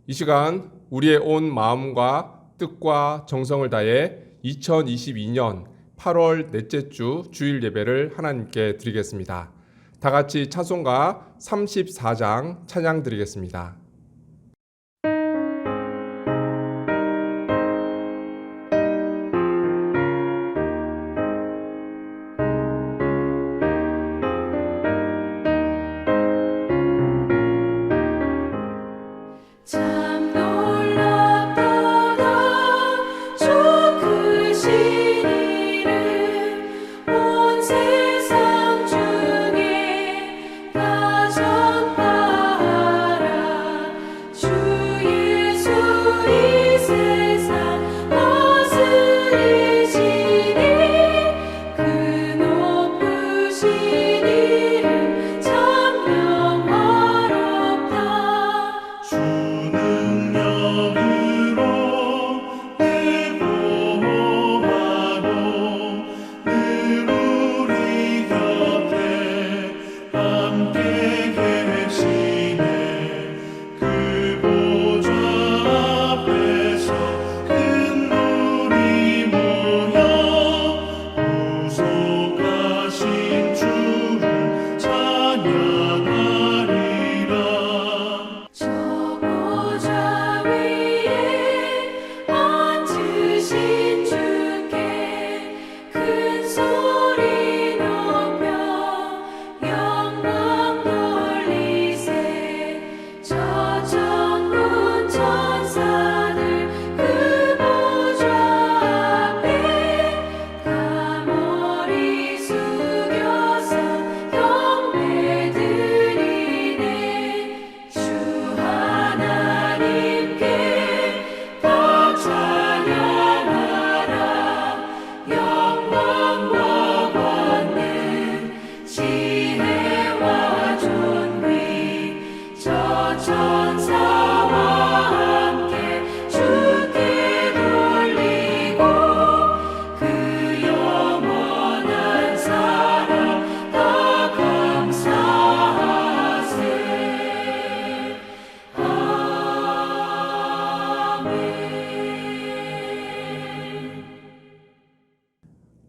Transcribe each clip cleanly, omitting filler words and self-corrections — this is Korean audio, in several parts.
이 시간 우리의 온 마음과 뜻과 정성을 다해 2022년 8월 넷째 주 주일 예배를 하나님께 드리겠습니다. 다 같이 찬송가 34장 찬양 드리겠습니다.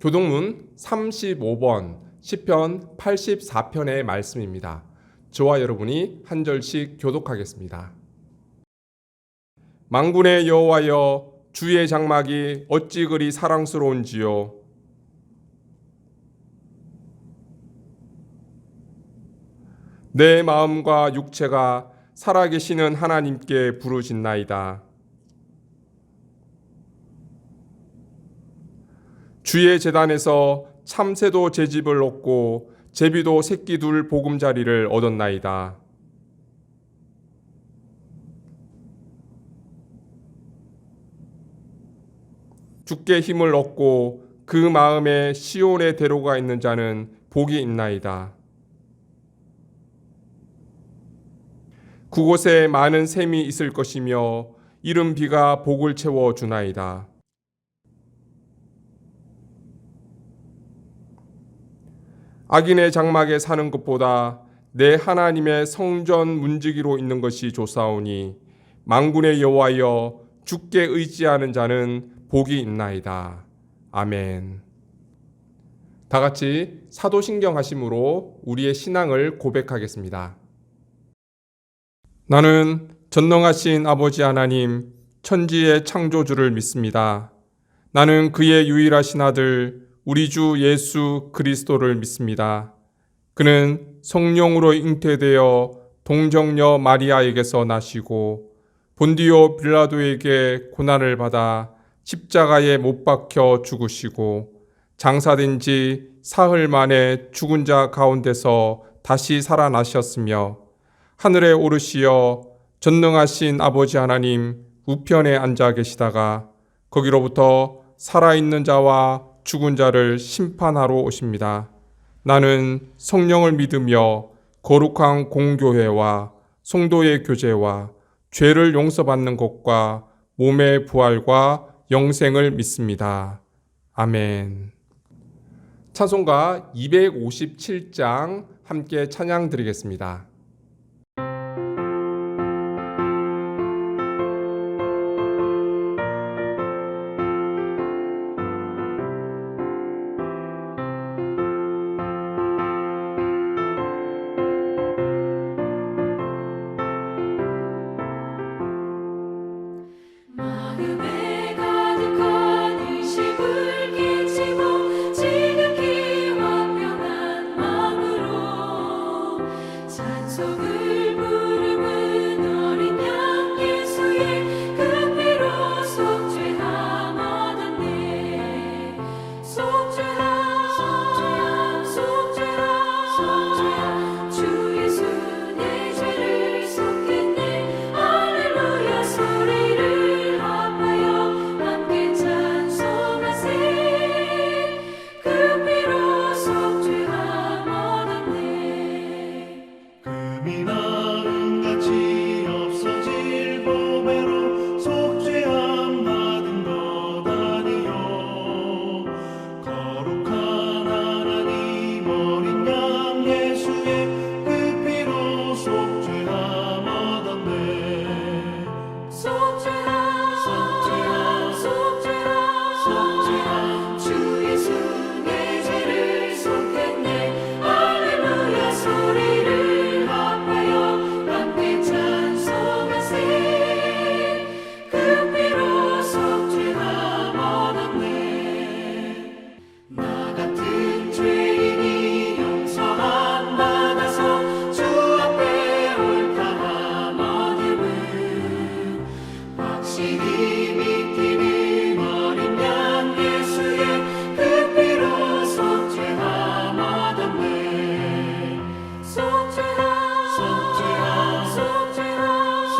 교동문 35번 시편 84편의 말씀입니다. 저와 여러분이 한 절씩 교독하겠습니다. 만군의 여호와여, 주의 장막이 어찌 그리 사랑스러운지요. 내 마음과 육체가 살아계시는 하나님께 부르짖나이다. 주의 제단에서 참새도 제집을 얻고 제비도 새끼 둘 보금자리를 얻었나이다. 주께 힘을 얻고 그 마음에 시온의 대로가 있는 자는 복이 있나이다. 그곳에 많은 샘이 있을 것이며 이른 비가 복을 채워 주나이다. 악인의 장막에 사는 것보다 내 하나님의 성전 문지기로 있는 것이 좋사오니 만군의 여호와여, 주께 의지하는 자는 복이 있나이다. 아멘. 다 같이 사도신경하심으로 우리의 신앙을 고백하겠습니다. 나는 전능하신 아버지 하나님, 천지의 창조주를 믿습니다. 나는 그의 유일하신 아들 우리 주 예수 그리스도를 믿습니다. 그는 성령으로 잉태되어 동정녀 마리아에게서 나시고 본디오 빌라도에게 고난을 받아 십자가에 못 박혀 죽으시고 장사된 지 사흘 만에 죽은 자 가운데서 다시 살아나셨으며 하늘에 오르시어 전능하신 아버지 하나님 우편에 앉아 계시다가 거기로부터 살아있는 자와 죽은 자를 심판하러 오십니다. 나는 성령을 믿으며 거룩한 공교회와 성도의 교제와 죄를 용서받는 것과 몸의 부활과 영생을 믿습니다. 아멘. 찬송가 257장 함께 찬양 드리겠습니다.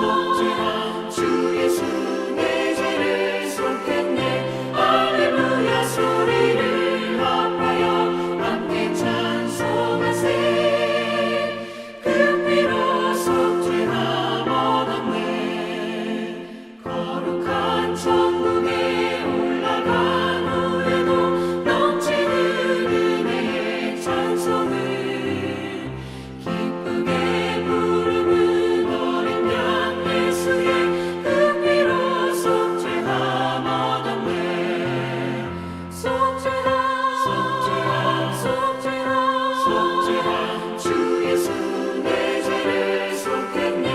속죄한 주 예수 내 죄를 속했네. 할렐루야 소리를 합하여 함께 찬송하세. 그 피로 속죄함 얻었네. 거룩한 천국에 올라간 후에도 넘치는 은혜의 찬송을 기쁘게 부르는 어린 양 예수의 그 피로 속죄함 얻었네. 속죄한 주 예수 내 죄를 속했네.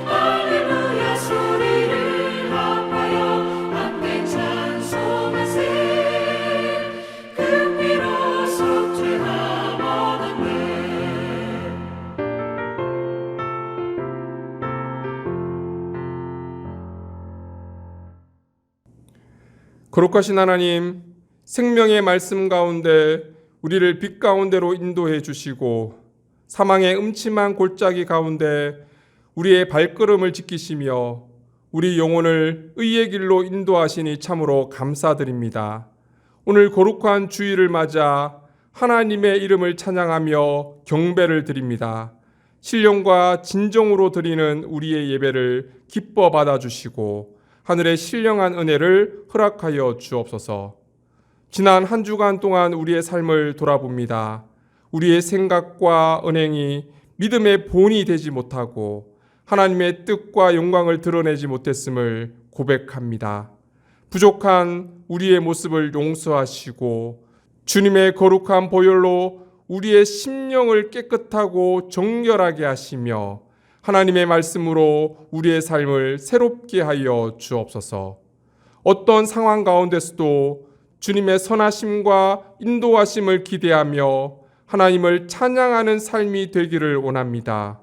할렐루야 소리를 합하여 함께 찬송하세. 그 피로 속죄함 얻었네. 거룩하신 하나님, 생명의 말씀 가운데 우리를 빛 가운데로 인도해 주시고 사망의 음침한 골짜기 가운데 우리의 발걸음을 지키시며 우리 영혼을 의의 길로 인도하시니 참으로 감사드립니다. 오늘 거룩한 주일을 맞아 하나님의 이름을 찬양하며 경배를 드립니다. 신령과 진정으로 드리는 우리의 예배를 기뻐 받아주시고 하늘의 신령한 은혜를 허락하여 주옵소서. 지난 한 주간 동안 우리의 삶을 돌아봅니다. 우리의 생각과 언행이 믿음의 본이 되지 못하고 하나님의 뜻과 영광을 드러내지 못했음을 고백합니다. 부족한 우리의 모습을 용서하시고 주님의 거룩한 보혈로 우리의 심령을 깨끗하고 정결하게 하시며 하나님의 말씀으로 우리의 삶을 새롭게 하여 주옵소서. 어떤 상황 가운데서도 주님의 선하심과 인도하심을 기대하며 하나님을 찬양하는 삶이 되기를 원합니다.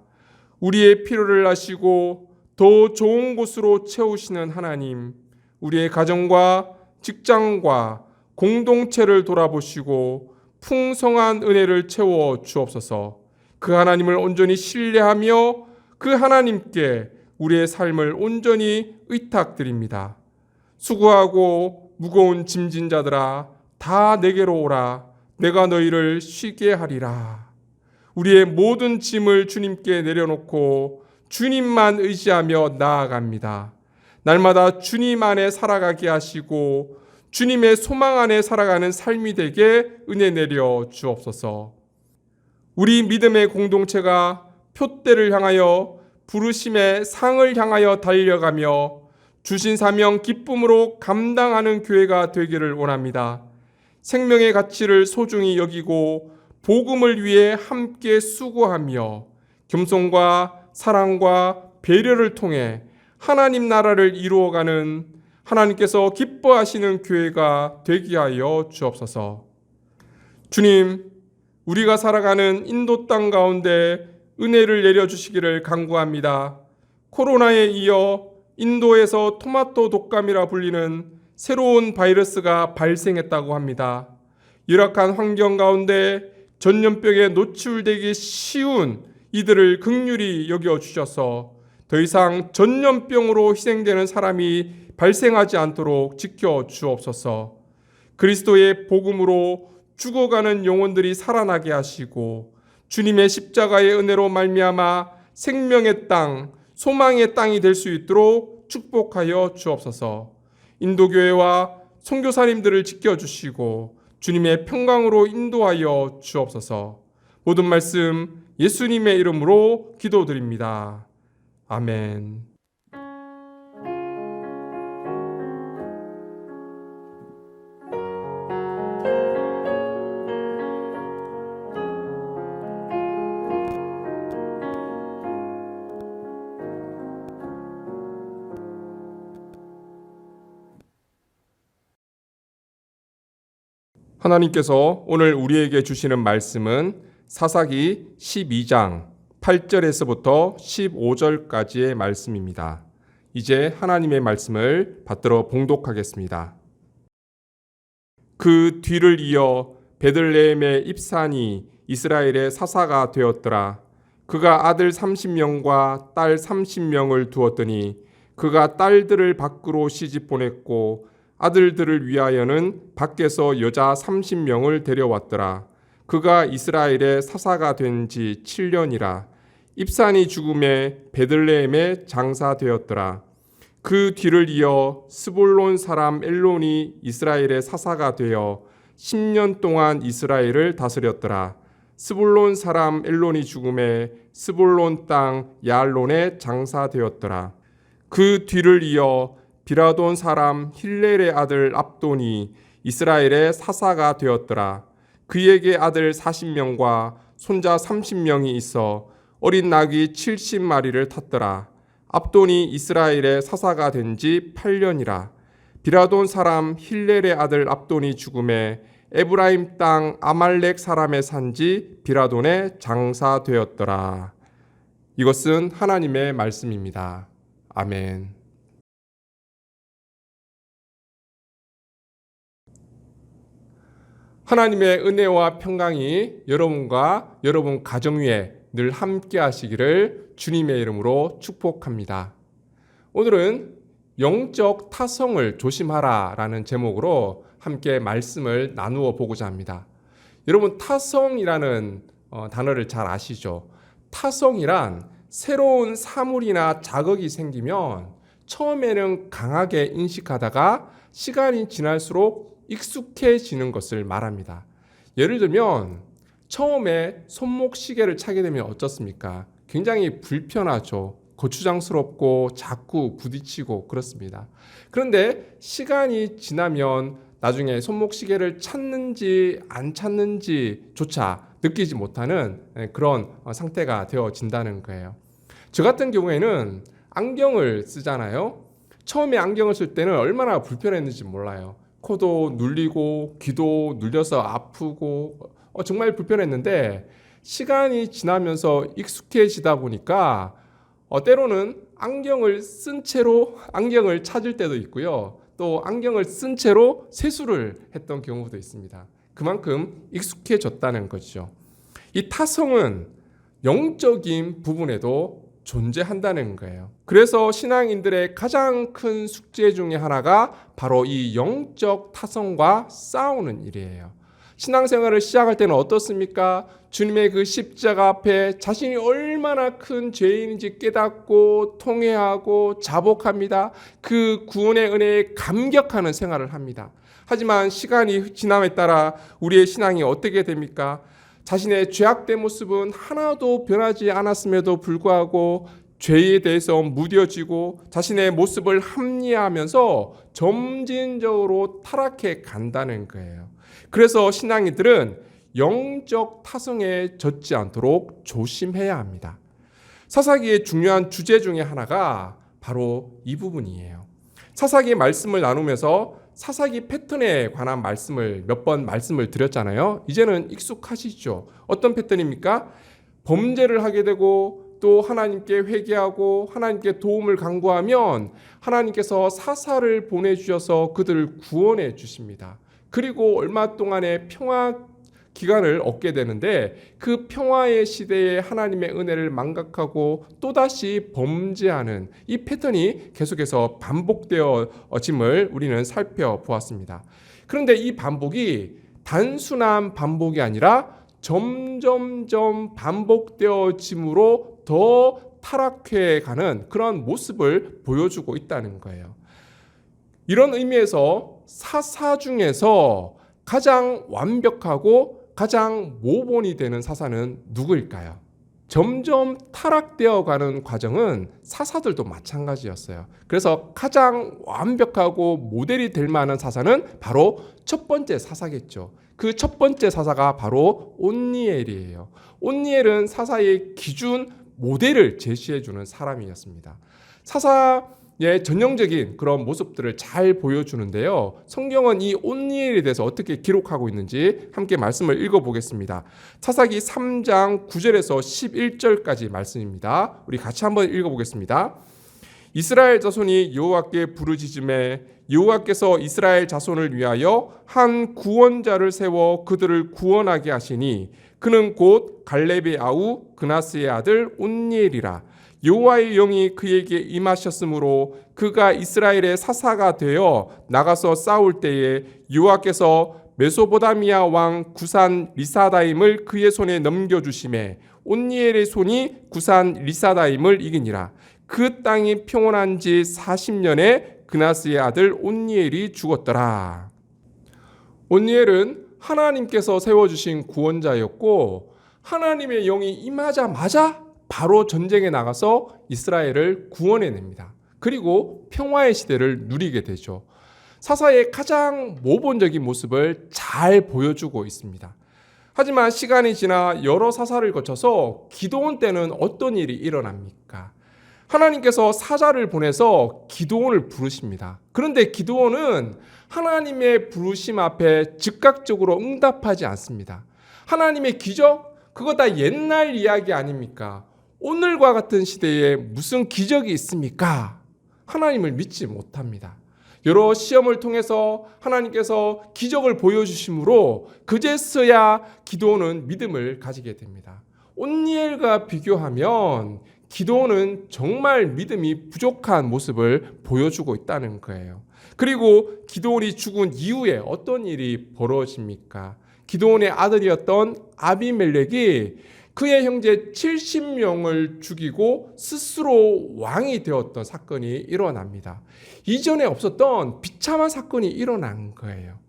우리의 필요를 아시고 더 좋은 곳으로 채우시는 하나님, 우리의 가정과 직장과 공동체를 돌아보시고 풍성한 은혜를 채워 주옵소서. 그 하나님을 온전히 신뢰하며 그 하나님께 우리의 삶을 온전히 의탁드립니다. 수고하고 무거운 짐진 자들아 다 내게로 오라. 내가 너희를 쉬게 하리라. 우리의 모든 짐을 주님께 내려놓고 주님만 의지하며 나아갑니다. 날마다 주님 안에 살아가게 하시고 주님의 소망 안에 살아가는 삶이 되게 은혜 내려 주옵소서. 우리 믿음의 공동체가 표대를 향하여 부르심의 상을 향하여 달려가며 주신 사명 기쁨으로 감당하는 교회가 되기를 원합니다. 생명의 가치를 소중히 여기고 복음을 위해 함께 수고하며 겸손과 사랑과 배려를 통해 하나님 나라를 이루어가는 하나님께서 기뻐하시는 교회가 되게 하여 주옵소서. 주님, 우리가 살아가는 인도 땅 가운데 은혜를 내려주시기를 간구합니다. 코로나에 이어 인도에서 토마토 독감이라 불리는 새로운 바이러스가 발생했다고 합니다. 열악한 환경 가운데 전염병에 노출되기 쉬운 이들을 긍휼히 여겨주셔서 더 이상 전염병으로 희생되는 사람이 발생하지 않도록 지켜주옵소서. 그리스도의 복음으로 죽어가는 영혼들이 살아나게 하시고 주님의 십자가의 은혜로 말미암아 생명의 땅, 소망의 땅이 될 수 있도록 축복하여 주옵소서. 인도교회와 선교사님들을 지켜주시고 주님의 평강으로 인도하여 주옵소서. 모든 말씀 예수님의 이름으로 기도드립니다. 아멘. 하나님께서 오늘 우리에게 주시는 말씀은 사사기 12장 8절에서부터 15절까지의 말씀입니다. 이제 하나님의 말씀을 받들어 봉독하겠습니다. 그 뒤를 이어 베들레헴의 입산이 이스라엘의 사사가 되었더라. 그가 아들 30명과 딸 30명을 두었더니 그가 딸들을 밖으로 시집 보냈고 아들들을 위하여는 밖에서 여자 30명을 데려왔더라. 그가 이스라엘의 사사가 된 지 7년이라. 입산이 죽음에 베들레헴에 장사되었더라. 그 뒤를 이어 스불론 사람 엘론이 이스라엘의 사사가 되어 10년 동안 이스라엘을 다스렸더라. 스불론 사람 엘론이 죽음에 스불론 땅 야알론에 장사되었더라. 그 뒤를 이어 비라돈 사람 힐렐의 아들 압돈이 이스라엘의 사사가 되었더라. 그에게 아들 40명과 손자 30명이 있어 어린 낙이 70마리를 탔더라. 압돈이 이스라엘의 사사가 된 지 8년이라. 비라돈 사람 힐렐의 아들 압돈이 죽음에 에브라임 땅 아말렉 사람의 산지 비라돈에 장사되었더라. 이것은 하나님의 말씀입니다. 아멘. 하나님의 은혜와 평강이 여러분과 여러분 가정 위에 늘 함께 하시기를 주님의 이름으로 축복합니다. 오늘은 영적 타성을 조심하라 라는 제목으로 함께 말씀을 나누어 보고자 합니다. 여러분, 타성이라는 단어를 잘 아시죠? 타성이란 새로운 사물이나 자극이 생기면 처음에는 강하게 인식하다가 시간이 지날수록 익숙해지는 것을 말합니다. 예를 들면 처음에 손목시계를 차게 되면 어떻습니까? 굉장히 불편하죠. 거추장스럽고 자꾸 부딪히고 그렇습니다. 그런데 시간이 지나면 나중에 손목시계를 찾는지 안 찾는지조차 느끼지 못하는 그런 상태가 되어진다는 거예요. 저 같은 경우에는 안경을 쓰잖아요. 처음에 안경을 쓸 때는 얼마나 불편했는지 몰라요. 코도 눌리고 귀도 눌려서 아프고 정말 불편했는데 시간이 지나면서 익숙해지다 보니까 때로는 안경을 쓴 채로 안경을 찾을 때도 있고요. 또 안경을 쓴 채로 세수를 했던 경우도 있습니다. 그만큼 익숙해졌다는 거죠. 이 타성은 영적인 부분에도 존재한다는 거예요. 그래서 신앙인들의 가장 큰 숙제 중에 하나가 바로 이 영적 타성과 싸우는 일이에요. 신앙생활을 시작할 때는 어떻습니까? 주님의 그 십자가 앞에 자신이 얼마나 큰 죄인인지 깨닫고 통회하고 자복합니다. 그 구원의 은혜에 감격하는 생활을 합니다. 하지만 시간이 지남에 따라 우리의 신앙이 어떻게 됩니까? 자신의 죄악된 모습은 하나도 변하지 않았음에도 불구하고 죄에 대해서 무뎌지고 자신의 모습을 합리화하면서 점진적으로 타락해 간다는 거예요. 그래서 신앙인들은 영적 타성에 젖지 않도록 조심해야 합니다. 사사기의 중요한 주제 중에 하나가 바로 이 부분이에요. 사사기의 말씀을 나누면서 사사기 패턴에 관한 말씀을 몇 번 말씀을 드렸잖아요. 이제는 익숙하시죠? 어떤 패턴입니까? 범죄를 하게 되고 또 하나님께 회개하고 하나님께 도움을 간구하면 하나님께서 사사를 보내주셔서 그들을 구원해 주십니다. 그리고 얼마 동안의 평화 기간을 얻게 되는데 그 평화의 시대에 하나님의 은혜를 망각하고 또다시 범죄하는 이 패턴이 계속해서 반복되어짐을 우리는 살펴보았습니다. 그런데 이 반복이 단순한 반복이 아니라 점점점 반복되어짐으로 더 타락해가는 그런 모습을 보여주고 있다는 거예요. 이런 의미에서 사사 중에서 가장 완벽하고 가장 모본이 되는 사사는 누구일까요? 점점 타락되어가는 과정은 사사들도 마찬가지였어요. 그래서 가장 완벽하고 모델이 될 만한 사사는 바로 첫 번째 사사겠죠. 그 첫 번째 사사가 바로 온니엘이에요. 온니엘은 사사의 기준 모델을 제시해주는 사람이었습니다. 사사의 전형적인 그런 모습들을 잘 보여주는데요. 성경은 이 온니엘에 대해서 어떻게 기록하고 있는지 함께 말씀을 읽어보겠습니다. 사사기 3장 9절에서 11절까지 말씀입니다. 우리 같이 한번 읽어보겠습니다. 이스라엘 자손이 여호와께 부르짖음에 여호와께서 이스라엘 자손을 위하여 한 구원자를 세워 그들을 구원하게 하시니 그는 곧 갈렙의 아우 그나스의 아들 온니엘이라. 여호와의 영이 그에게 임하셨으므로 그가 이스라엘의 사사가 되어 나가서 싸울 때에 여호와께서 메소보다미아 왕 구산 리사다임을 그의 손에 넘겨주심에 온니엘의 손이 구산 리사다임을 이기니라. 그 땅이 평온한 지 40년에 그나스의 아들 온니엘이 죽었더라. 온니엘은 하나님께서 세워주신 구원자였고 하나님의 영이 임하자마자 바로 전쟁에 나가서 이스라엘을 구원해냅니다. 그리고 평화의 시대를 누리게 되죠. 사사의 가장 모범적인 모습을 잘 보여주고 있습니다. 하지만 시간이 지나 여러 사사를 거쳐서 기드온 때는 어떤 일이 일어납니까? 하나님께서 사자를 보내서 기드온을 부르십니다. 그런데 기드온은 하나님의 부르심 앞에 즉각적으로 응답하지 않습니다. 하나님의 기적? 그거 다 옛날 이야기 아닙니까? 오늘과 같은 시대에 무슨 기적이 있습니까? 하나님을 믿지 못합니다. 여러 시험을 통해서 하나님께서 기적을 보여주심으로 그제서야 기드온은 믿음을 가지게 됩니다. 온니엘과 비교하면 기드온은 정말 믿음이 부족한 모습을 보여주고 있다는 거예요. 그리고 기드온이 죽은 이후에 어떤 일이 벌어집니까? 기드온의 아들이었던 아비멜렉이 그의 형제 70명을 죽이고 스스로 왕이 되었던 사건이 일어납니다. 이전에 없었던 비참한 사건이 일어난 거예요.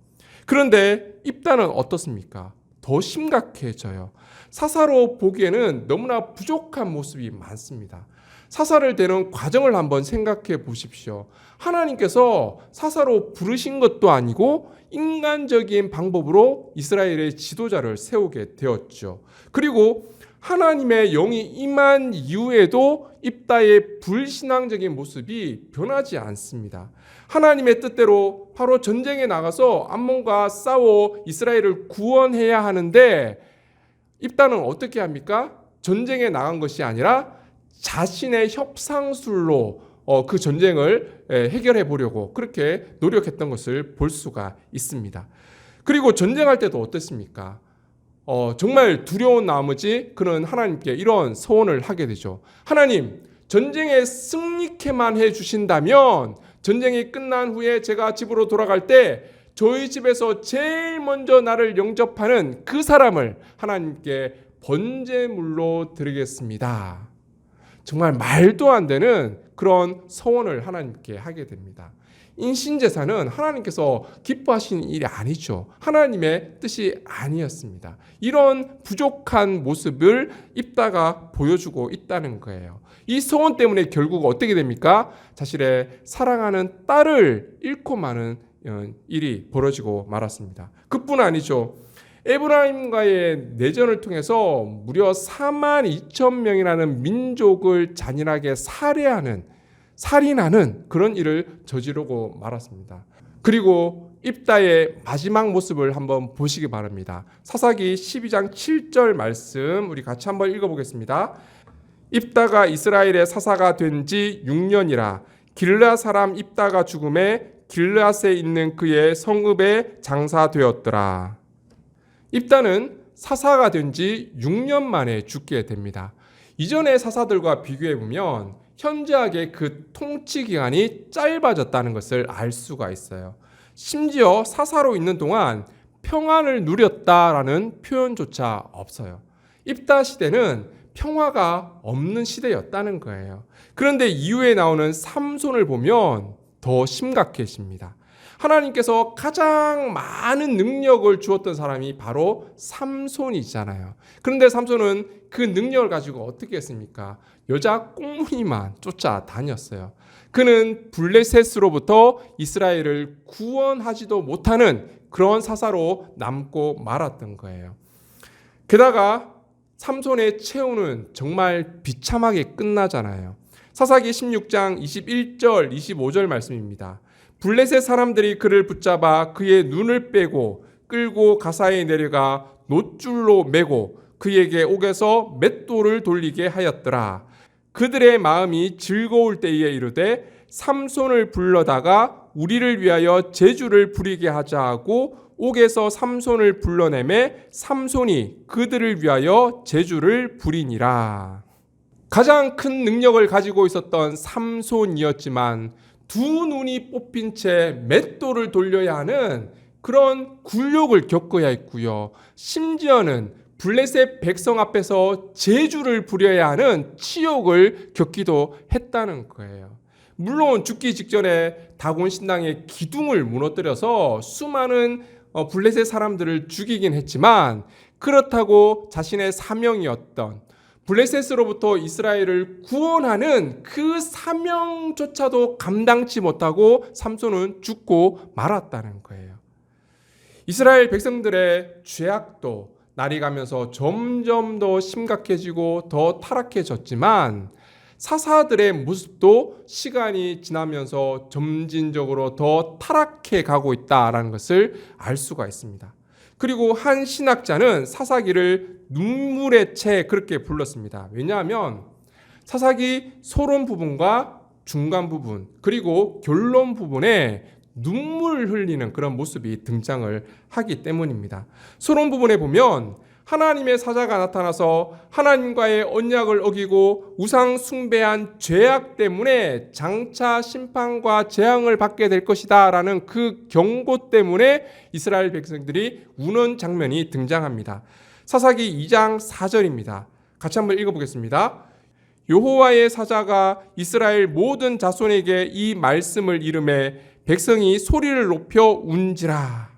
그런데 입다는 어떻습니까? 더 심각해져요. 사사로 보기에는 너무나 부족한 모습이 많습니다. 사사를 되는 과정을 한번 생각해 보십시오. 하나님께서 사사로 부르신 것도 아니고 인간적인 방법으로 이스라엘의 지도자를 세우게 되었죠. 그리고 하나님의 영이 임한 이후에도 입다의 불신앙적인 모습이 변하지 않습니다. 하나님의 뜻대로 바로 전쟁에 나가서 암몬과 싸워 이스라엘을 구원해야 하는데 입다는 어떻게 합니까? 전쟁에 나간 것이 아니라 자신의 협상술로 그 전쟁을 해결해 보려고 그렇게 노력했던 것을 볼 수가 있습니다. 그리고 전쟁할 때도 어땠습니까? 정말 두려운 나머지 그는 하나님께 이런 서원을 하게 되죠. 하나님, 전쟁에 승리케만 해주신다면 전쟁이 끝난 후에 제가 집으로 돌아갈 때 저희 집에서 제일 먼저 나를 영접하는 그 사람을 하나님께 번제물로 드리겠습니다. 정말 말도 안 되는 그런 서원을 하나님께 하게 됩니다. 인신제사는 하나님께서 기뻐하시는 일이 아니죠. 하나님의 뜻이 아니었습니다. 이런 부족한 모습을 입다가 보여주고 있다는 거예요. 이 소원 때문에 결국 어떻게 됩니까? 자신의 사랑하는 딸을 잃고 마는 일이 벌어지고 말았습니다. 그뿐 아니죠. 에브라임과의 내전을 통해서 무려 42,000명이라는 민족을 잔인하게 살인하는 그런 일을 저지르고 말았습니다. 그리고 입다의 마지막 모습을 한번 보시기 바랍니다. 사사기 12장 7절 말씀 우리 같이 한번 읽어보겠습니다. 입다가 이스라엘의 사사가 된 지 6년이라 길르앗 사람 입다가 죽음에 길르앗에 있는 그의 성읍에 장사되었더라. 입다는 사사가 된 지 6년 만에 죽게 됩니다. 이전의 사사들과 비교해 보면 현저하게 그 통치 기간이 짧아졌다는 것을 알 수가 있어요. 심지어 사사로 있는 동안 평안을 누렸다라는 표현조차 없어요. 입다 시대는 평화가 없는 시대였다는 거예요. 그런데 이후에 나오는 삼손을 보면 더 심각해집니다. 하나님께서 가장 많은 능력을 주었던 사람이 바로 삼손이잖아요. 그런데 삼손은 그 능력을 가지고 어떻게 했습니까? 여자 꽁무니만 쫓아다녔어요. 그는 블레셋으로부터 이스라엘을 구원하지도 못하는 그런 사사로 남고 말았던 거예요. 게다가 삼손의 최후는 정말 비참하게 끝나잖아요. 사사기 16장 21절 25절 말씀입니다. 블레셋 사람들이 그를 붙잡아 그의 눈을 빼고 끌고 가사에 내려가 놋줄로 매고 그에게 옥에서 맷돌을 돌리게 하였더라. 그들의 마음이 즐거울 때에 이르되 삼손을 불러다가 우리를 위하여 제주를 부리게 하자 하고 옥에서 삼손을 불러내매 삼손이 그들을 위하여 제주를 부리니라. 가장 큰 능력을 가지고 있었던 삼손이었지만 두 눈이 뽑힌 채 맷돌을 돌려야 하는 그런 굴욕을 겪어야 했고요. 심지어는 블레셋 백성 앞에서 제주를 부려야 하는 치욕을 겪기도 했다는 거예요. 물론 죽기 직전에 다곤 신당의 기둥을 무너뜨려서 수많은 블레셋 사람들을 죽이긴 했지만, 그렇다고 자신의 사명이었던 블레셋으로부터 이스라엘을 구원하는 그 사명조차도 감당치 못하고 삼손은 죽고 말았다는 거예요. 이스라엘 백성들의 죄악도 날이 가면서 점점 더 심각해지고 더 타락해졌지만, 사사들의 모습도 시간이 지나면서 점진적으로 더 타락해 가고 있다라는 것을 알 수가 있습니다. 그리고 한 신학자는 사사기를 눈물의 채 그렇게 불렀습니다. 왜냐하면 사사기 서론 부분과 중간 부분 그리고 결론 부분에 눈물을 흘리는 그런 모습이 등장을 하기 때문입니다. 서론 부분에 보면 하나님의 사자가 나타나서 하나님과의 언약을 어기고 우상 숭배한 죄악 때문에 장차 심판과 재앙을 받게 될 것이다 라는 그 경고 때문에 이스라엘 백성들이 우는 장면이 등장합니다. 사사기 2장 4절입니다. 같이 한번 읽어보겠습니다. 여호와의 사자가 이스라엘 모든 자손에게 이 말씀을 이르매 백성이 소리를 높여 운지라.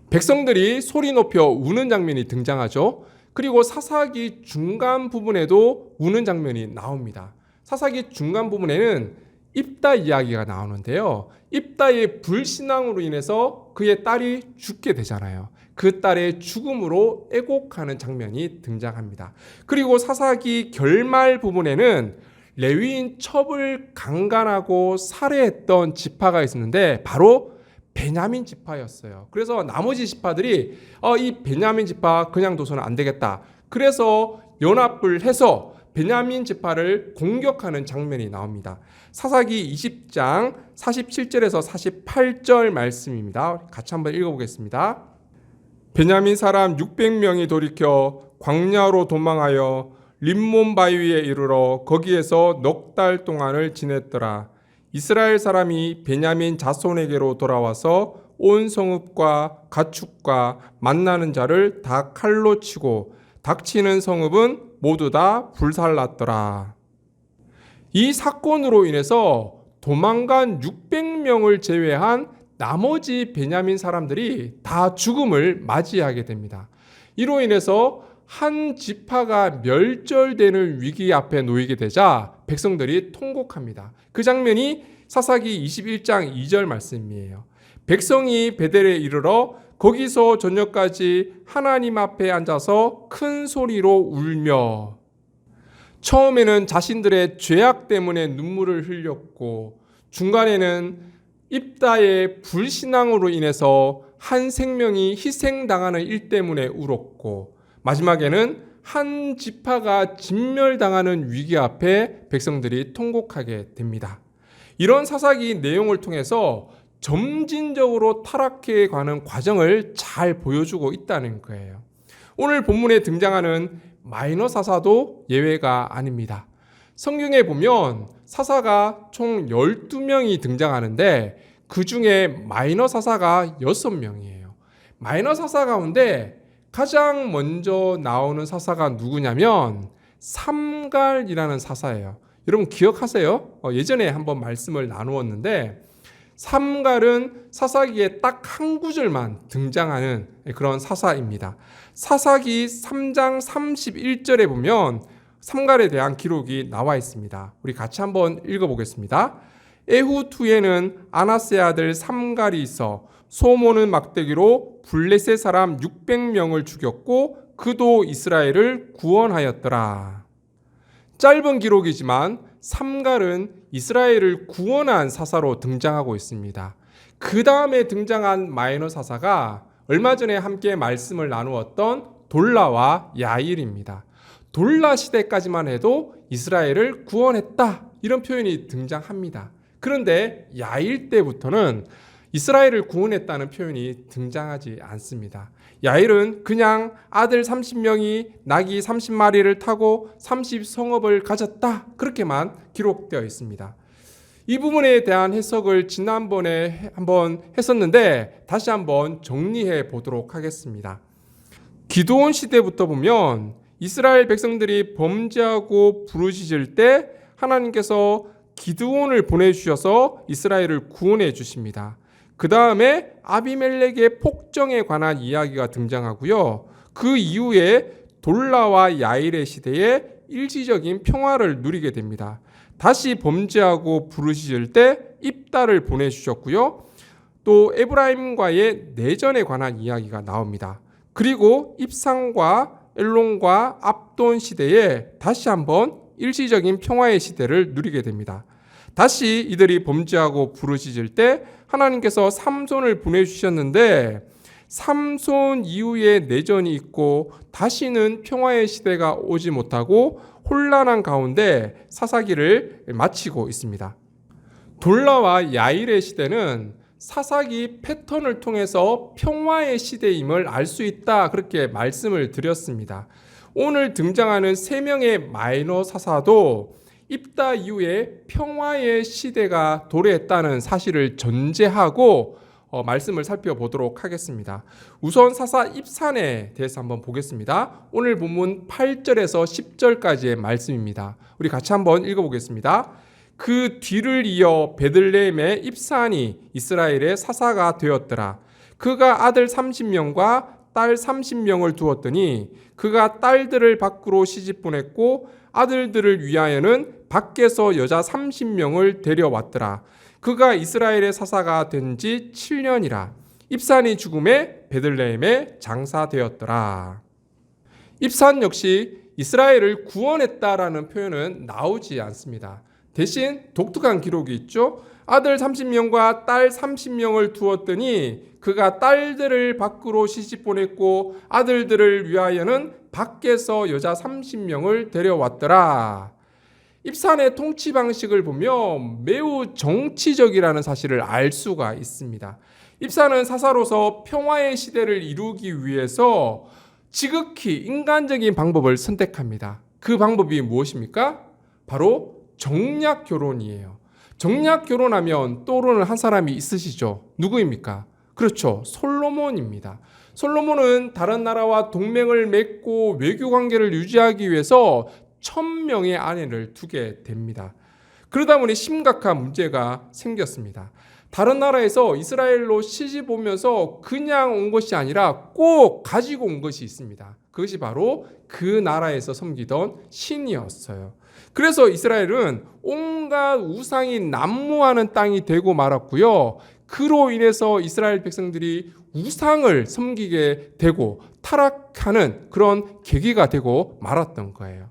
백성들이 소리 높여 우는 장면이 등장하죠. 그리고 사사기 중간 부분에도 우는 장면이 나옵니다. 사사기 중간 부분에는 입다 이야기가 나오는데요. 입다의 불신앙으로 인해서 그의 딸이 죽게 되잖아요. 그 딸의 죽음으로 애곡하는 장면이 등장합니다. 그리고 사사기 결말 부분에는 레위인 첩을 강간하고 살해했던 지파가 있었는데 바로 베냐민 지파였어요. 그래서 나머지 지파들이 이 베냐민 지파 그냥 둬서는 안 되겠다. 그래서 연합을 해서 베냐민 지파를 공격하는 장면이 나옵니다. 사사기 20장 47절에서 48절 말씀입니다. 같이 한번 읽어보겠습니다. 베냐민 사람 600명이 돌이켜 광야로 도망하여 림몬 바위에 이르러 거기에서 넉 달 동안을 지냈더라. 이스라엘 사람이 베냐민 자손에게로 돌아와서 온 성읍과 가축과 만나는 자를 다 칼로 치고 닥치는 성읍은 모두 다 불살랐더라. 이 사건으로 인해서 도망간 600명을 제외한 나머지 베냐민 사람들이 다 죽음을 맞이하게 됩니다. 이로 인해서 한 지파가 멸절되는 위기 앞에 놓이게 되자 백성들이 통곡합니다. 그 장면이 사사기 21장 2절 말씀이에요. 백성이 베델에 이르러 거기서 저녁까지 하나님 앞에 앉아서 큰 소리로 울며, 처음에는 자신들의 죄악 때문에 눈물을 흘렸고, 중간에는 입다의 불신앙으로 인해서 한 생명이 희생당하는 일 때문에 울었고, 마지막에는 한 지파가 진멸당하는 위기 앞에 백성들이 통곡하게 됩니다. 이런 사사기 내용을 통해서 점진적으로 타락해 가는 과정을 잘 보여주고 있다는 거예요. 오늘 본문에 등장하는 마이너 사사도 예외가 아닙니다. 성경에 보면 사사가 총 12명이 등장하는데 그 중에 마이너 사사가 6명이에요. 마이너 사사 가운데 가장 먼저 나오는 사사가 누구냐면 삼갈이라는 사사예요. 여러분 기억하세요? 예전에 한번 말씀을 나누었는데 삼갈은 사사기에 딱 한 구절만 등장하는 그런 사사입니다. 사사기 3장 31절에 보면 삼갈에 대한 기록이 나와 있습니다. 우리 같이 한번 읽어보겠습니다. 에훗 후에는 아나세 아들 삼갈이 있어 소모는 막대기로 블레셋 사람 600명을 죽였고 그도 이스라엘을 구원하였더라. 짧은 기록이지만 삼갈은 이스라엘을 구원한 사사로 등장하고 있습니다. 그 다음에 등장한 마이너 사사가 얼마 전에 함께 말씀을 나누었던 돌라와 야일입니다. 돌라 시대까지만 해도 이스라엘을 구원했다 이런 표현이 등장합니다. 그런데 야일 때부터는 이스라엘을 구원했다는 표현이 등장하지 않습니다. 야일은 그냥 아들 30명이 나귀 30마리를 타고 30성읍을 가졌다 그렇게만 기록되어 있습니다. 이 부분에 대한 해석을 지난번에 한번 했었는데 다시 한번 정리해 보도록 하겠습니다. 기드온 시대부터 보면 이스라엘 백성들이 범죄하고 부르짖을 때 하나님께서 기드온을 보내주셔서 이스라엘을 구원해 주십니다. 그 다음에 아비멜렉의 폭정에 관한 이야기가 등장하고요. 그 이후에 돌라와 야일의 시대에 일시적인 평화를 누리게 됩니다. 다시 범죄하고 부르짖을 때 입다를 보내주셨고요. 또 에브라임과의 내전에 관한 이야기가 나옵니다. 그리고 입상과 엘론과 압돈 시대에 다시 한번 일시적인 평화의 시대를 누리게 됩니다. 다시 이들이 범죄하고 부르짖을 때 하나님께서 삼손을 보내주셨는데 삼손 이후에 내전이 있고 다시는 평화의 시대가 오지 못하고 혼란한 가운데 사사기를 마치고 있습니다. 돌라와 야일의 시대는 사사기 패턴을 통해서 평화의 시대임을 알 수 있다 그렇게 말씀을 드렸습니다. 오늘 등장하는 3명의 마이너 사사도 입다 이후에 평화의 시대가 도래했다는 사실을 전제하고 말씀을 살펴보도록 하겠습니다. 우선 사사 입산에 대해서 한번 보겠습니다. 오늘 본문 8절에서 10절까지의 말씀입니다. 우리 같이 한번 읽어보겠습니다. 그 뒤를 이어 베들레헴의 입산이 이스라엘의 사사가 되었더라. 그가 아들 30명과 딸 30명을 두었더니 그가 딸들을 밖으로 시집보냈고 아들들을 위하여는 밖에서 여자 30명을 데려왔더라. 그가 이스라엘의 사사가 된 지 7년이라. 입산이 죽음에 베들레헴에 장사되었더라. 입산 역시 이스라엘을 구원했다라는 표현은 나오지 않습니다. 대신 독특한 기록이 있죠. 아들 30명과 딸 30명을 두었더니 그가 딸들을 밖으로 시집보냈고 아들들을 위하여는 밖에서 여자 30명을 데려왔더라. 입산의 통치 방식을 보면 매우 정치적이라는 사실을 알 수가 있습니다. 입산은 사사로서 평화의 시대를 이루기 위해서 지극히 인간적인 방법을 선택합니다. 그 방법이 무엇입니까? 바로 정략 결혼이에요. 정략 결혼하면 떠오르는 한 사람이 있으시죠? 누구입니까? 그렇죠. 솔로몬입니다. 솔로몬은 다른 나라와 동맹을 맺고 외교 관계를 유지하기 위해서 1000명의 아내를 두게 됩니다. 그러다 보니 심각한 문제가 생겼습니다. 다른 나라에서 이스라엘로 시집 오면서 그냥 온 것이 아니라 꼭 가지고 온 것이 있습니다. 그것이 바로 그 나라에서 섬기던 신이었어요. 그래서 이스라엘은 온갖 우상이 난무하는 땅이 되고 말았고요. 그로 인해서 이스라엘 백성들이 우상을 섬기게 되고 타락하는 그런 계기가 되고 말았던 거예요.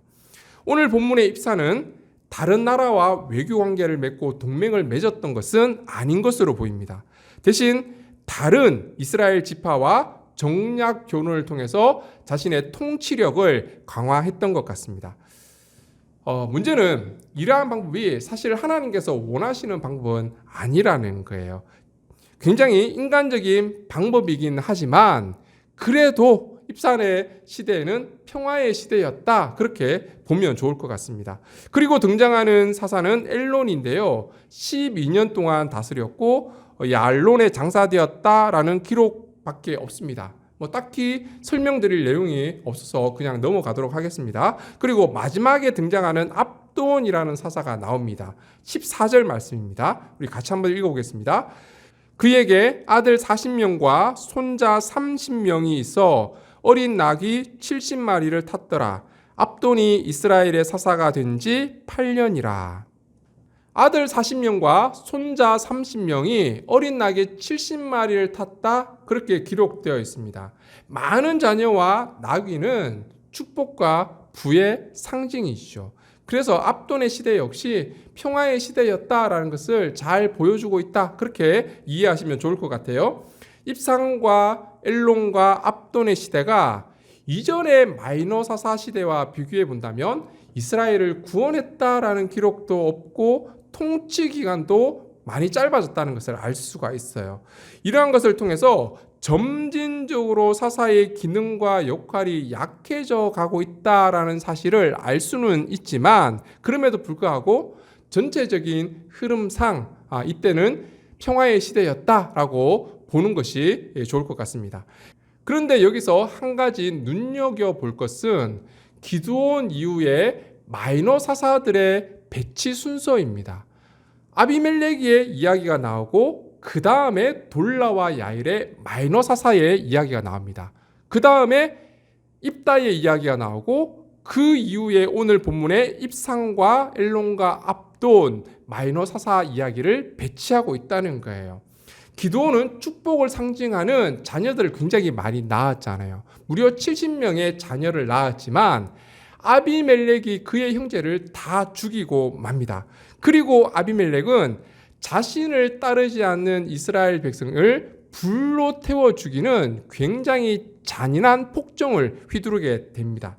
오늘 본문의 입사는 다른 나라와 외교 관계를 맺고 동맹을 맺었던 것은 아닌 것으로 보입니다. 대신 다른 이스라엘 지파와 정략 교훈을 통해서 자신의 통치력을 강화했던 것 같습니다. 문제는 이러한 방법이 사실 하나님께서 원하시는 방법은 아니라는 거예요. 굉장히 인간적인 방법이긴 하지만 그래도 입산의 시대에는 평화의 시대였다 그렇게 보면 좋을 것 같습니다. 그리고 등장하는 사사는 엘론인데요. 12년 동안 다스렸고 얄론에 장사되었다라는 기록밖에 없습니다. 딱히 설명드릴 내용이 없어서 그냥 넘어가도록 하겠습니다. 그리고 마지막에 등장하는 압돈이라는 사사가 나옵니다. 14절 말씀입니다. 우리 같이 한번 읽어보겠습니다. 그에게 아들 40명과 손자 30명이 있어 어린 낙이 70마리를 탔더라. 압돈이 이스라엘의 사사가 된 지 8년이라. 아들 40명과 손자 30명이 어린 낙이 70마리를 탔다 그렇게 기록되어 있습니다. 많은 자녀와 나귀는 축복과 부의 상징이죠. 그래서 압돈의 시대 역시 평화의 시대였다라는 것을 잘 보여주고 있다 그렇게 이해하시면 좋을 것 같아요. 입상과 엘론과 압돈의 시대가 이전의 마이너 사사 시대와 비교해 본다면 이스라엘을 구원했다라는 기록도 없고 통치 기간도 많이 짧아졌다는 것을 알 수가 있어요. 이러한 것을 통해서 점진적으로 사사의 기능과 역할이 약해져 가고 있다라는 사실을 알 수는 있지만, 그럼에도 불구하고 전체적인 흐름상 이때는 평화의 시대였다라고 보는 것이 좋을 것 같습니다. 그런데 여기서 한 가지 눈여겨볼 것은 기드온 이후에 마이너 사사들의 배치 순서입니다. 아비멜렉의 이야기가 나오고 그 다음에 돌라와 야일의 마이너 사사의 이야기가 나옵니다. 그 다음에 입다의 이야기가 나오고 그 이후에 오늘 본문에 입상과 엘론과 압돈 마이너 사사 이야기를 배치하고 있다는 거예요. 기드온은 축복을 상징하는 자녀들을 굉장히 많이 낳았잖아요. 무려 70명의 자녀를 낳았지만 아비멜렉이 그의 형제를 다 죽이고 맙니다. 그리고 아비멜렉은 자신을 따르지 않는 이스라엘 백성을 불로 태워 죽이는 굉장히 잔인한 폭정을 휘두르게 됩니다.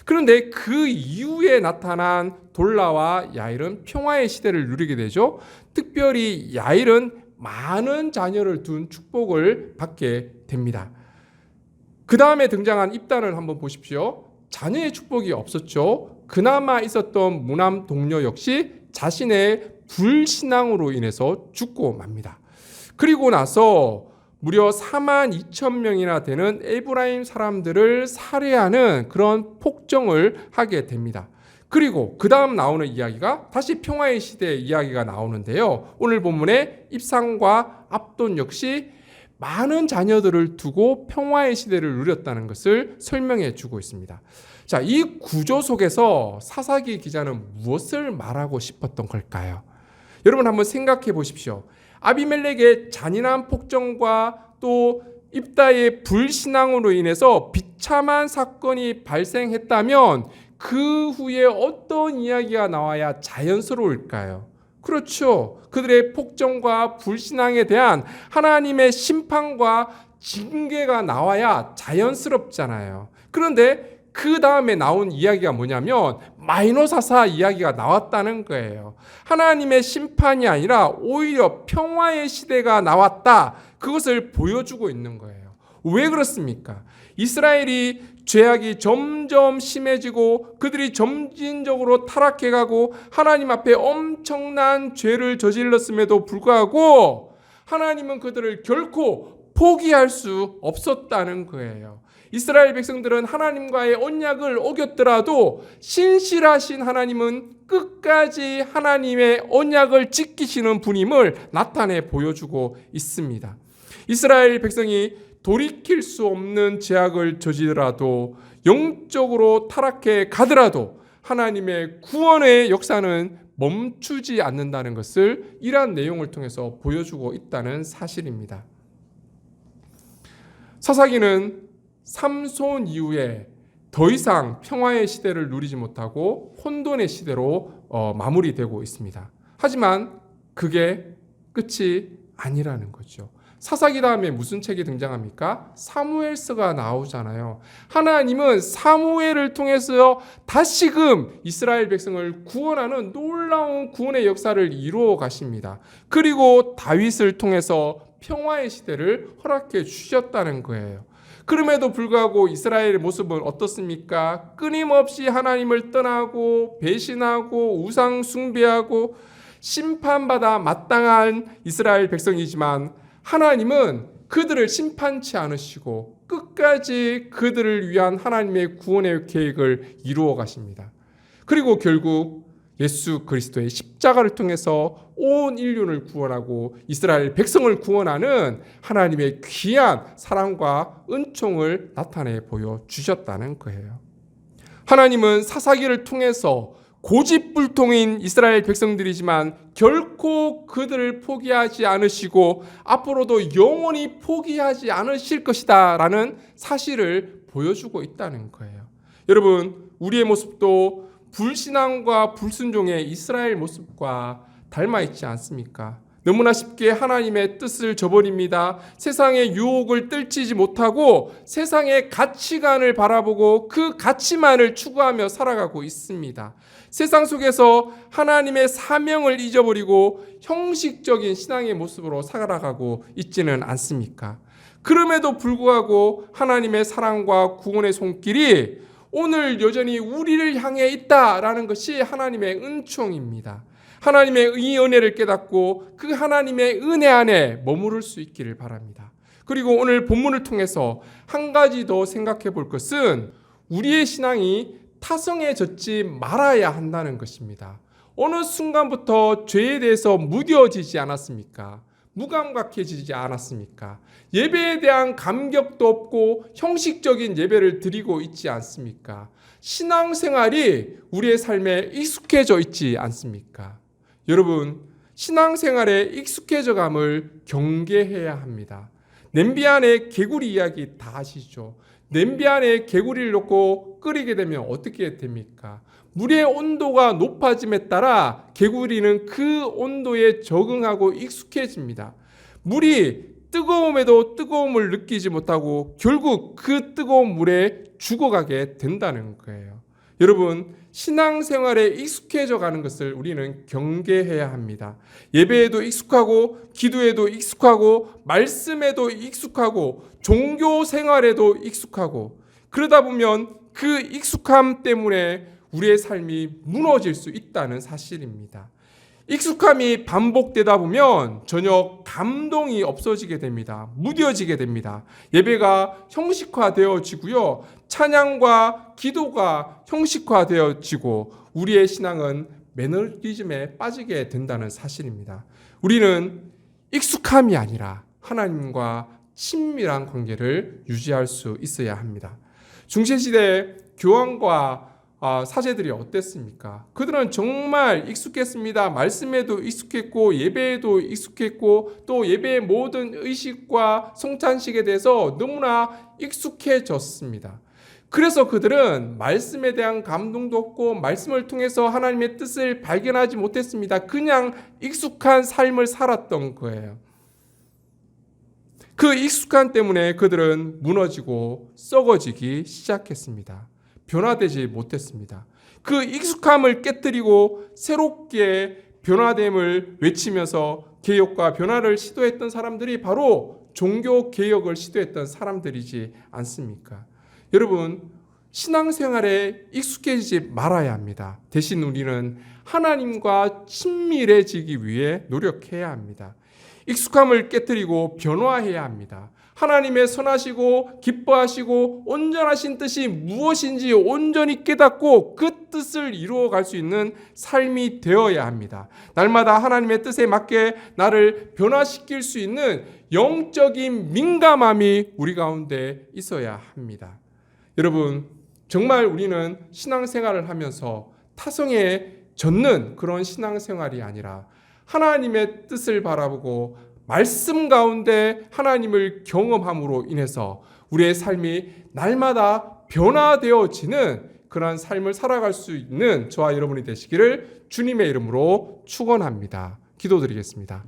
그런데 그 이후에 나타난 돌라와 야일은 평화의 시대를 누리게 되죠. 특별히 야일은 많은 자녀를 둔 축복을 받게 됩니다. 그 다음에 등장한 입단을 한번 보십시오. 자녀의 축복이 없었죠. 그나마 있었던 무남 동료 역시 자신의 불신앙으로 인해서 죽고 맙니다. 그리고 나서 무려 42,000명이나 되는 에브라임 사람들을 살해하는 그런 폭정을 하게 됩니다. 그리고 그 다음 나오는 이야기가 다시 평화의 시대의 이야기가 나오는데요. 오늘 본문에 입상과 압돈 역시 많은 자녀들을 두고 평화의 시대를 누렸다는 것을 설명해 주고 있습니다. 자, 이 구조 속에서 사사기 기자는 무엇을 말하고 싶었던 걸까요? 여러분 한번 생각해 보십시오. 아비멜렉의 잔인한 폭정과 또 입다의 불신앙으로 인해서 비참한 사건이 발생했다면 그 후에 어떤 이야기가 나와야 자연스러울까요? 그렇죠. 그들의 폭정과 불신앙에 대한 하나님의 심판과 징계가 나와야 자연스럽잖아요. 그런데 그 다음에 나온 이야기가 뭐냐면 마이너 사사 이야기가 나왔다는 거예요. 하나님의 심판이 아니라 오히려 평화의 시대가 나왔다. 그것을 보여주고 있는 거예요. 왜 그렇습니까? 이스라엘이 죄악이 점점 심해지고 그들이 점진적으로 타락해가고 하나님 앞에 엄청난 죄를 저질렀음에도 불구하고 하나님은 그들을 결코 포기할 수 없었다는 거예요. 이스라엘 백성들은 하나님과의 언약을 어겼더라도 신실하신 하나님은 끝까지 하나님의 언약을 지키시는 분임을 나타내 보여주고 있습니다. 이스라엘 백성이 돌이킬 수 없는 죄악을 저지르더라도 영적으로 타락해 가더라도 하나님의 구원의 역사는 멈추지 않는다는 것을 이러한 내용을 통해서 보여주고 있다는 사실입니다. 사사기는 삼손 이후에 더 이상 평화의 시대를 누리지 못하고 혼돈의 시대로 마무리되고 있습니다. 하지만 그게 끝이 아니라는 거죠. 사사기 다음에 무슨 책이 등장합니까? 사무엘서가 나오잖아요. 하나님은 사무엘을 통해서 다시금 이스라엘 백성을 구원하는 놀라운 구원의 역사를 이루어 가십니다. 그리고 다윗을 통해서 평화의 시대를 허락해 주셨다는 거예요. 그럼에도 불구하고 이스라엘의 모습은 어떻습니까? 끊임없이 하나님을 떠나고 배신하고 우상 숭배하고 심판받아 마땅한 이스라엘 백성이지만 하나님은 그들을 심판치 않으시고 끝까지 그들을 위한 하나님의 구원의 계획을 이루어 가십니다. 그리고 결국 예수 그리스도의 십자가를 통해서 온 인류를 구원하고 이스라엘 백성을 구원하는 하나님의 귀한 사랑과 은총을 나타내 보여주셨다는 거예요. 하나님은 사사기를 통해서 고집불통인 이스라엘 백성들이지만 결코 그들을 포기하지 않으시고 앞으로도 영원히 포기하지 않으실 것이다 라는 사실을 보여주고 있다는 거예요. 여러분, 우리의 모습도 불신앙과 불순종의 이스라엘 모습과 닮아 있지 않습니까? 너무나 쉽게 하나님의 뜻을 저버립니다. 세상의 유혹을 떨치지 못하고 세상의 가치관을 바라보고 그 가치만을 추구하며 살아가고 있습니다. 세상 속에서 하나님의 사명을 잊어버리고 형식적인 신앙의 모습으로 살아가고 있지는 않습니까? 그럼에도 불구하고 하나님의 사랑과 구원의 손길이 오늘 여전히 우리를 향해 있다라는 것이 하나님의 은총입니다. 하나님의 이 은혜를 깨닫고 그 하나님의 은혜 안에 머무를 수 있기를 바랍니다. 그리고 오늘 본문을 통해서 한 가지 더 생각해 볼 것은 우리의 신앙이 타성해졌지 말아야 한다는 것입니다. 어느 순간부터 죄에 대해서 무뎌지지 않았습니까? 무감각해지지 않았습니까? 예배에 대한 감격도 없고 형식적인 예배를 드리고 있지 않습니까? 신앙생활이 우리의 삶에 익숙해져 있지 않습니까? 여러분, 신앙생활에 익숙해져감을 경계해야 합니다. 냄비 안에 개구리 이야기 다 아시죠? 냄비 안에 개구리를 넣고 끓이게 되면 어떻게 됩니까? 물의 온도가 높아짐에 따라 개구리는 그 온도에 적응하고 익숙해집니다. 물이 뜨거움에도 뜨거움을 느끼지 못하고 결국 그 뜨거운 물에 죽어가게 된다는 거예요. 여러분, 신앙생활에 익숙해져 가는 것을 우리는 경계해야 합니다. 예배에도 익숙하고 기도에도 익숙하고 말씀에도 익숙하고 종교 생활에도 익숙하고 그러다 보면 그 익숙함 때문에 우리의 삶이 무너질 수 있다는 사실입니다. 익숙함이 반복되다 보면 전혀 감동이 없어지게 됩니다. 무뎌지게 됩니다. 예배가 형식화되어지고요. 찬양과 기도가 형식화되어지고 우리의 신앙은 매너리즘에 빠지게 된다는 사실입니다. 우리는 익숙함이 아니라 하나님과 친밀한 관계를 유지할 수 있어야 합니다. 중세시대 교황과 사제들이 어땠습니까? 그들은 정말 익숙했습니다. 말씀에도 익숙했고 예배에도 익숙했고 또 예배의 모든 의식과 성찬식에 대해서 너무나 익숙해졌습니다. 그래서 그들은 말씀에 대한 감동도 없고 말씀을 통해서 하나님의 뜻을 발견하지 못했습니다. 그냥 익숙한 삶을 살았던 거예요. 그 익숙함 때문에 그들은 무너지고 썩어지기 시작했습니다. 변화되지 못했습니다. 그 익숙함을 깨뜨리고 새롭게 변화됨을 외치면서 개혁과 변화를 시도했던 사람들이 바로 종교 개혁을 시도했던 사람들이지 않습니까? 여러분, 신앙생활에 익숙해지지 말아야 합니다. 대신 우리는 하나님과 친밀해지기 위해 노력해야 합니다. 익숙함을 깨뜨리고 변화해야 합니다. 하나님의 선하시고 기뻐하시고 온전하신 뜻이 무엇인지 온전히 깨닫고 그 뜻을 이루어갈 수 있는 삶이 되어야 합니다. 날마다 하나님의 뜻에 맞게 나를 변화시킬 수 있는 영적인 민감함이 우리 가운데 있어야 합니다. 여러분, 정말 우리는 신앙생활을 하면서 타성에 젖는 그런 신앙생활이 아니라 하나님의 뜻을 바라보고 말씀 가운데 하나님을 경험함으로 인해서 우리의 삶이 날마다 변화되어지는 그러한 삶을 살아갈 수 있는 저와 여러분이 되시기를 주님의 이름으로 축원합니다. 기도드리겠습니다.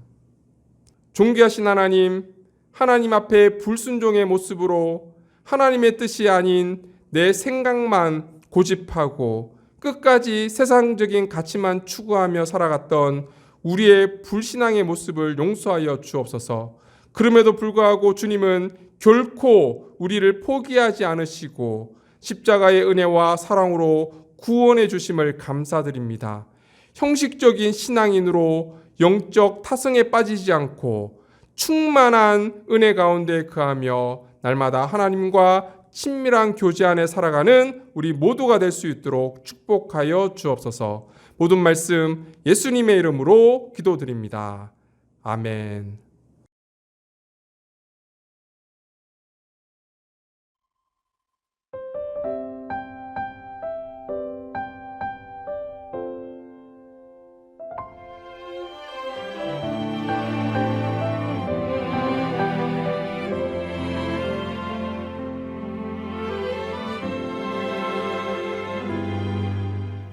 존귀하신 하나님, 하나님 앞에 불순종의 모습으로 하나님의 뜻이 아닌 내 생각만 고집하고 끝까지 세상적인 가치만 추구하며 살아갔던 우리의 불신앙의 모습을 용서하여 주옵소서. 그럼에도 불구하고 주님은 결코 우리를 포기하지 않으시고 십자가의 은혜와 사랑으로 구원해 주심을 감사드립니다. 형식적인 신앙인으로 영적 타성에 빠지지 않고 충만한 은혜 가운데 거하며 날마다 하나님과 친밀한 교제 안에 살아가는 우리 모두가 될 수 있도록 축복하여 주옵소서. 모든 말씀 예수님의 이름으로 기도드립니다. 아멘.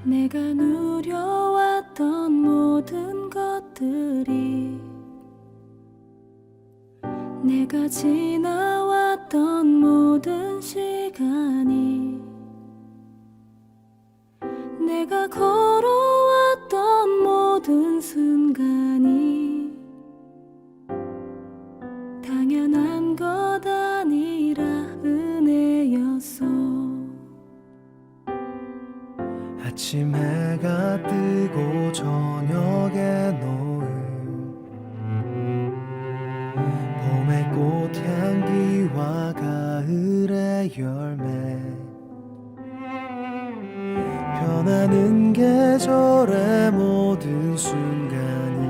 내가 누려왔던 모든 것들이 내가 지나왔던 모든 시간이, 내가 걸어왔던 모든 순간이 당연한 것 아니라 은혜였어. 아침 해가 뜨고 저녁에 노을, 봄의 꽃향기와 가을의 열매, 변하는 계절의 모든 순간이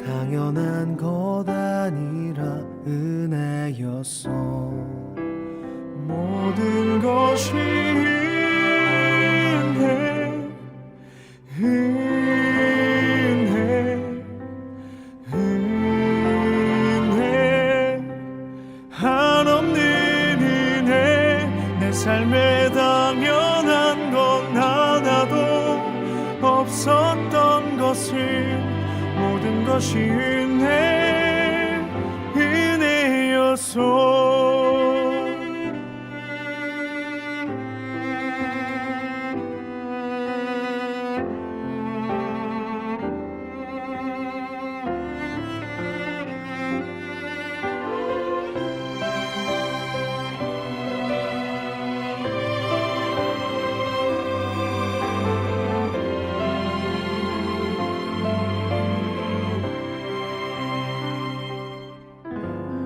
당연한 것 아니라 은혜였어. 모든 것이 은혜, 은혜, 은혜, 한없는 은혜. 내 삶에 당연한 건 하나도 없었던 것을, 모든 것이 은혜, 은혜였어.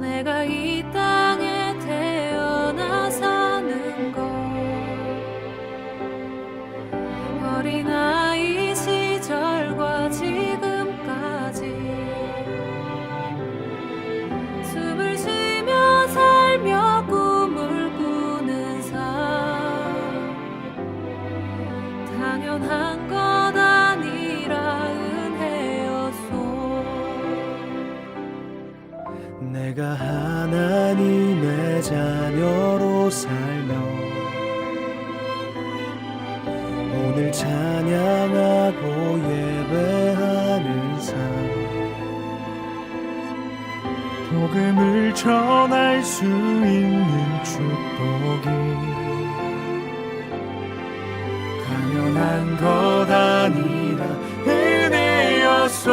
내가 이 땅에 태어나 사는 것, 어린아이 시절과 지금까지 숨을 쉬며 살며 꿈을 꾸는 삶, 당연한 것 아니라 은혜였소. 내가 하나님의 자녀로 살며 오늘 찬양하고 예배하는 삶, 복음을 전할 수 있는 축복이 당연한 것 아니라 은혜였소.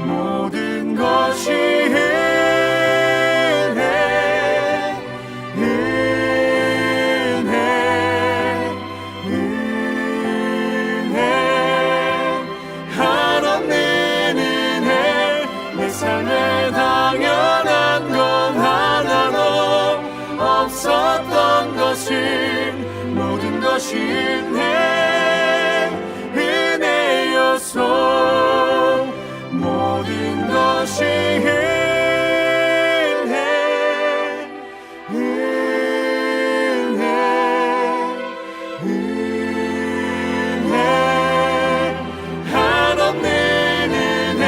모든 것이 은혜, 은혜, 은혜, 한없는 은혜. 내 삶에 당연한 건 하나도 없었던 것을, 모든 것이 은혜, 은혜였소. 모든 것이 은혜, 은혜, 은혜, 한없는 은혜.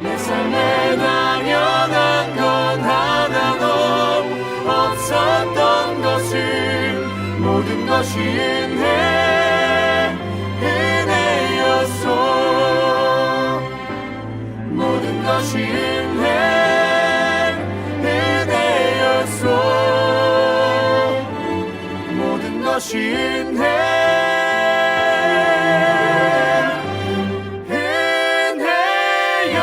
내 삶에 당연한 건 하나도 없었던 것을, 모든 것이 은혜, 은혜였소. 모든 것이 은혜, 은혜였소. 모든 것이 은혜, 은혜였소.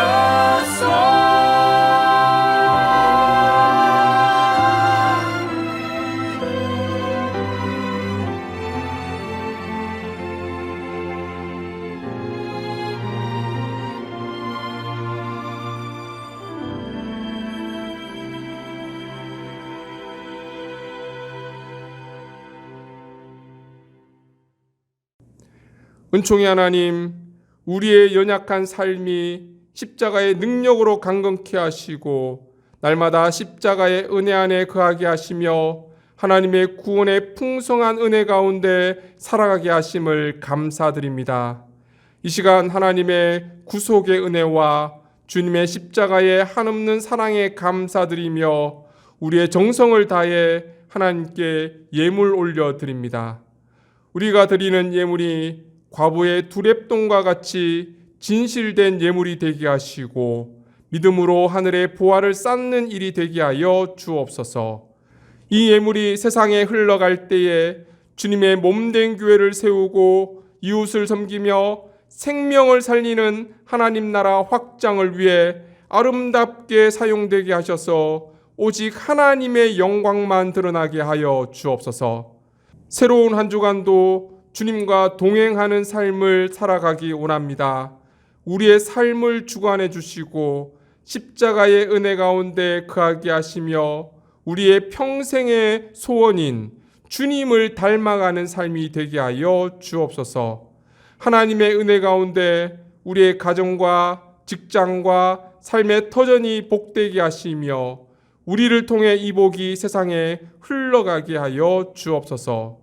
은총의 하나님, 우리의 연약한 삶이 십자가의 능력으로 강건케 하시고 날마다 십자가의 은혜 안에 거하게 하시며 하나님의 구원의 풍성한 은혜 가운데 살아가게 하심을 감사드립니다. 이 시간 하나님의 구속의 은혜와 주님의 십자가의 한없는 사랑에 감사드리며 우리의 정성을 다해 하나님께 예물 올려드립니다. 우리가 드리는 예물이 과부의 두랩돈과 같이 진실된 예물이 되게 하시고 믿음으로 하늘의 보화를 쌓는 일이 되게 하여 주옵소서. 이 예물이 세상에 흘러갈 때에 주님의 몸된 교회를 세우고 이웃을 섬기며 생명을 살리는 하나님 나라 확장을 위해 아름답게 사용되게 하셔서 오직 하나님의 영광만 드러나게 하여 주옵소서. 새로운 한 주간도 주님과 동행하는 삶을 살아가기 원합니다. 우리의 삶을 주관해 주시고 십자가의 은혜 가운데 거하게 하시며 우리의 평생의 소원인 주님을 닮아가는 삶이 되게 하여 주옵소서. 하나님의 은혜 가운데 우리의 가정과 직장과 삶의 터전이 복되게 하시며 우리를 통해 이 복이 세상에 흘러가게 하여 주옵소서.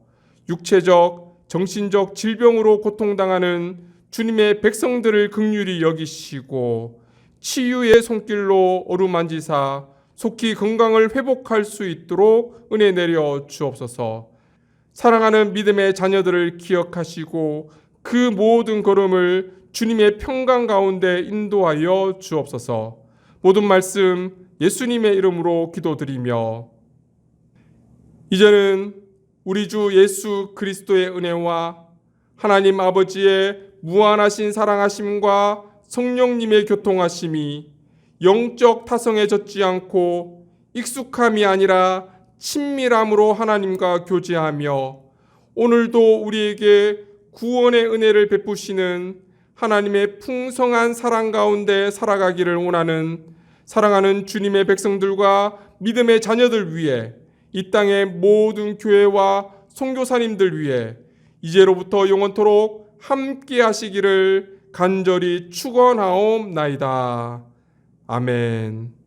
육체적, 정신적 질병으로 고통당하는 주님의 백성들을 긍휼히 여기시고 치유의 손길로 어루만지사 속히 건강을 회복할 수 있도록 은혜 내려 주옵소서. 사랑하는 믿음의 자녀들을 기억하시고 그 모든 걸음을 주님의 평강 가운데 인도하여 주옵소서. 모든 말씀 예수님의 이름으로 기도드리며 이제는 우리 주 예수 그리스도의 은혜와 하나님 아버지의 무한하신 사랑하심과 성령님의 교통하심이 영적 타성에 젖지 않고 익숙함이 아니라 친밀함으로 하나님과 교제하며 오늘도 우리에게 구원의 은혜를 베푸시는 하나님의 풍성한 사랑 가운데 살아가기를 원하는 사랑하는 주님의 백성들과 믿음의 자녀들 위해 이 땅의 모든 교회와 선교사님들 위해 이제로부터 영원토록 함께 하시기를 간절히 축원하옵나이다. 아멘.